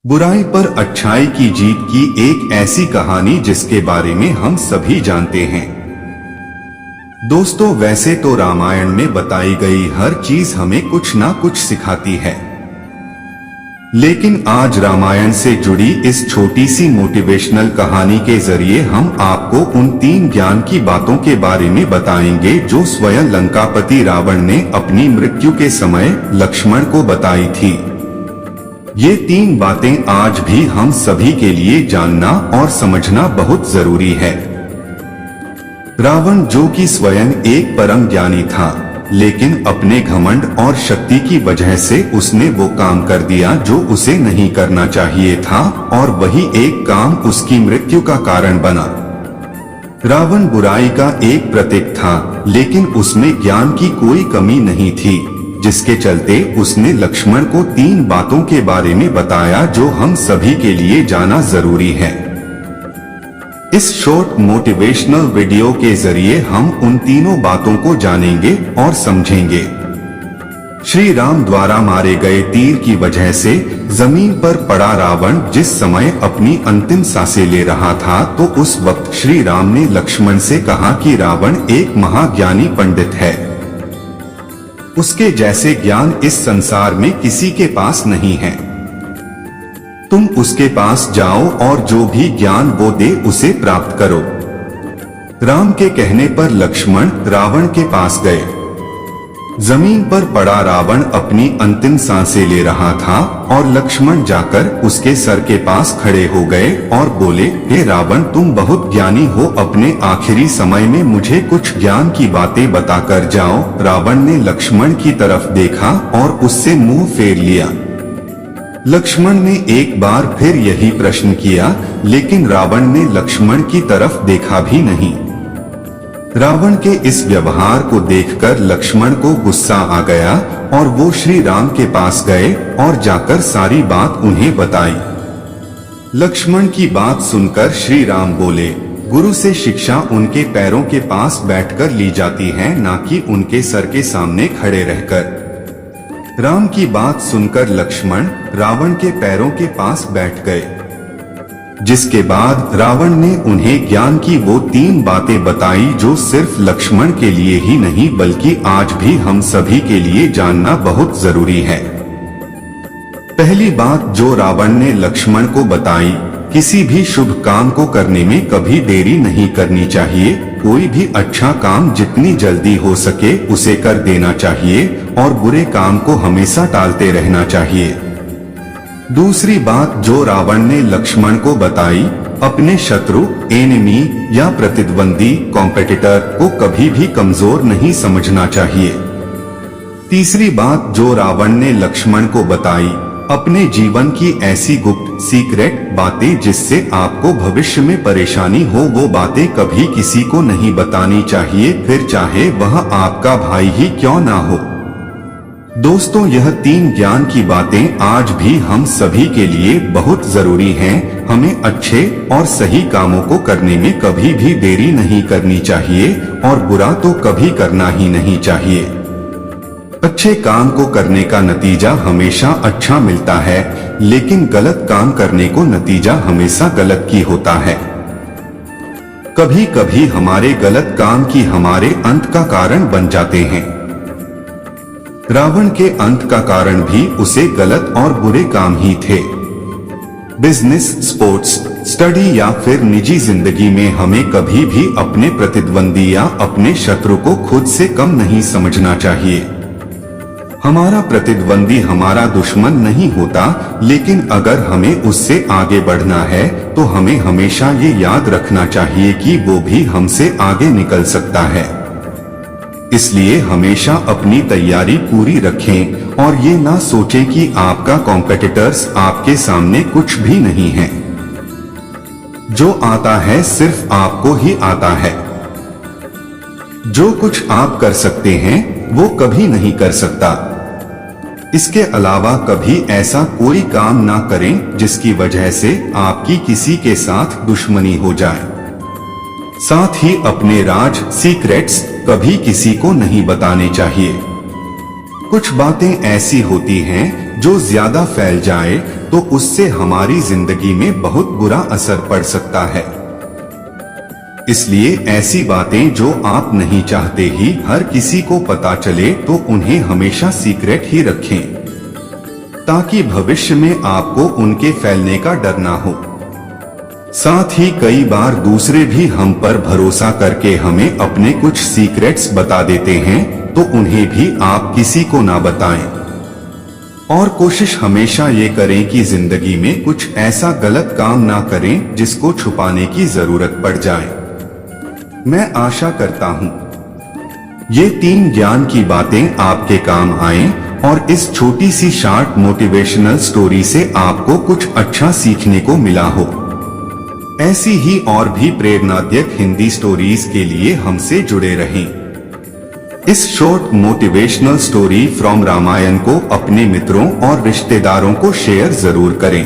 बुराई पर अच्छाई की जीत की एक ऐसी कहानी जिसके बारे में हम सभी जानते हैं। दोस्तों, वैसे तो रामायण में बताई गई हर चीज हमें कुछ ना कुछ सिखाती है, लेकिन आज रामायण से जुड़ी इस छोटी सी मोटिवेशनल कहानी के जरिए हम आपको उन 3 ज्ञान की बातों के बारे में बताएंगे जो स्वयं लंकापति रावण ने अपनी मृत्यु के समय लक्ष्मण को बताई थी। ये 3 बातें आज भी हम सभी के लिए जानना और समझना बहुत जरूरी है। रावण, जो कि स्वयं एक परम ज्ञानी था, लेकिन अपने घमंड और शक्ति की वजह से उसने वो काम कर दिया जो उसे नहीं करना चाहिए था, और वही एक काम उसकी मृत्यु का कारण बना। रावण बुराई का एक प्रतीक था, लेकिन उसमें ज्ञान की कोई कमी नहीं थी, जिसके चलते उसने लक्ष्मण को 3 बातों के बारे में बताया जो हम सभी के लिए जाना जरूरी है। इस शॉर्ट मोटिवेशनल वीडियो के जरिए हम उन तीनों बातों को जानेंगे और समझेंगे। श्री राम द्वारा मारे गए तीर की वजह से जमीन पर पड़ा रावण जिस समय अपनी अंतिम सांसें ले रहा था, तो उस वक्त श्री राम ने लक्ष्मण से कहा कि रावण एक महाज्ञानी पंडित है, उसके जैसे ज्ञान इस संसार में किसी के पास नहीं है। तुम उसके पास जाओ और जो भी ज्ञान वो दे उसे प्राप्त करो। राम के कहने पर लक्ष्मण रावण के पास गए। जमीन पर पड़ा रावण अपनी अंतिम सांसें ले रहा था और लक्ष्मण जाकर उसके सर के पास खड़े हो गए और बोले, हे रावण, तुम बहुत ज्ञानी हो, अपने आखिरी समय में मुझे कुछ ज्ञान की बातें बताकर जाओ। रावण ने लक्ष्मण की तरफ देखा और उससे मुंह फेर लिया। लक्ष्मण ने एक बार फिर यही प्रश्न किया, लेकिन रावण ने लक्ष्मण की तरफ देखा भी नहीं। रावण के इस व्यवहार को देखकर लक्ष्मण को गुस्सा आ गया और वो श्री राम के पास गए और जाकर सारी बात उन्हें बताई। लक्ष्मण की बात सुनकर श्री राम बोले, गुरु से शिक्षा उनके पैरों के पास बैठकर ली जाती है, ना कि उनके सर के सामने खड़े रहकर। राम की बात सुनकर लक्ष्मण रावण के पैरों के पास बैठ गए, जिसके बाद रावण ने उन्हें ज्ञान की वो 3 बातें बताई जो सिर्फ लक्ष्मण के लिए ही नहीं बल्कि आज भी हम सभी के लिए जानना बहुत जरूरी है। पहली बात जो रावण ने लक्ष्मण को बताई, किसी भी शुभ काम को करने में कभी देरी नहीं करनी चाहिए। कोई भी अच्छा काम जितनी जल्दी हो सके उसे कर देना चाहिए और बुरे काम को हमेशा टालते रहना चाहिए। दूसरी बात जो रावण ने लक्ष्मण को बताई, अपने शत्रु, एनिमी या प्रतिद्वंदी, कॉम्पिटिटर को कभी भी कमजोर नहीं समझना चाहिए। तीसरी बात जो रावण ने लक्ष्मण को बताई, अपने जीवन की ऐसी गुप्त सीक्रेट बातें जिससे आपको भविष्य में परेशानी हो, वो बातें कभी किसी को नहीं बतानी चाहिए, फिर चाहे वह आपका भाई ही क्यों ना हो। दोस्तों, यह 3 ज्ञान की बातें आज भी हम सभी के लिए बहुत जरूरी हैं। हमें अच्छे और सही कामों को करने में कभी भी देरी नहीं करनी चाहिए और बुरा तो कभी करना ही नहीं चाहिए। अच्छे काम को करने का नतीजा हमेशा अच्छा मिलता है, लेकिन गलत काम करने को नतीजा हमेशा गलत ही होता है। कभी कभी हमारे गलत काम की हमारे अंत का कारण बन जाते हैं। रावण के अंत का कारण भी उसे गलत और बुरे काम ही थे। बिजनेस, स्पोर्ट्स, स्टडी या फिर निजी जिंदगी में हमें कभी भी अपने प्रतिद्वंदी या अपने शत्रु को खुद से कम नहीं समझना चाहिए। हमारा प्रतिद्वंदी हमारा दुश्मन नहीं होता, लेकिन अगर हमें उससे आगे बढ़ना है तो हमें हमेशा ये याद रखना चाहिए कि वो भी हमसे आगे निकल सकता है। इसलिए हमेशा अपनी तैयारी पूरी रखें और ये ना सोचें कि आपका कॉम्पिटिटर्स आपके सामने कुछ भी नहीं है। जो आता है सिर्फ आपको ही आता है। जो कुछ आप कर सकते हैं वो कभी नहीं कर सकता। इसके अलावा कभी ऐसा कोई काम ना करें जिसकी वजह से आपकी किसी के साथ दुश्मनी हो जाए। साथ ही अपने राज, सीक्रेट्स कभी किसी को नहीं बताने चाहिए। कुछ बातें ऐसी होती हैं जो ज्यादा फैल जाए तो उससे हमारी जिंदगी में बहुत बुरा असर पड़ सकता है। इसलिए ऐसी बातें जो आप नहीं चाहते ही हर किसी को पता चले तो उन्हें हमेशा सीक्रेट ही रखें, ताकि भविष्य में आपको उनके फैलने का डर ना हो। साथ ही कई बार दूसरे भी हम पर भरोसा करके हमें अपने कुछ सीक्रेट्स बता देते हैं, तो उन्हें भी आप किसी को ना बताएं। और कोशिश हमेशा ये करें कि जिंदगी में कुछ ऐसा गलत काम ना करें जिसको छुपाने की जरूरत पड़ जाए। मैं आशा करता हूँ ये 3 ज्ञान की बातें आपके काम आएं और इस छोटी सी शॉर्ट मोटिवेशनल स्टोरी से आपको कुछ अच्छा सीखने को मिला हो। ऐसी ही और भी प्रेरणादायक हिंदी स्टोरीज के लिए हमसे जुड़े रहें। इस short motivational story from Ramayana को अपने मित्रों और रिश्तेदारों को शेयर जरूर करें।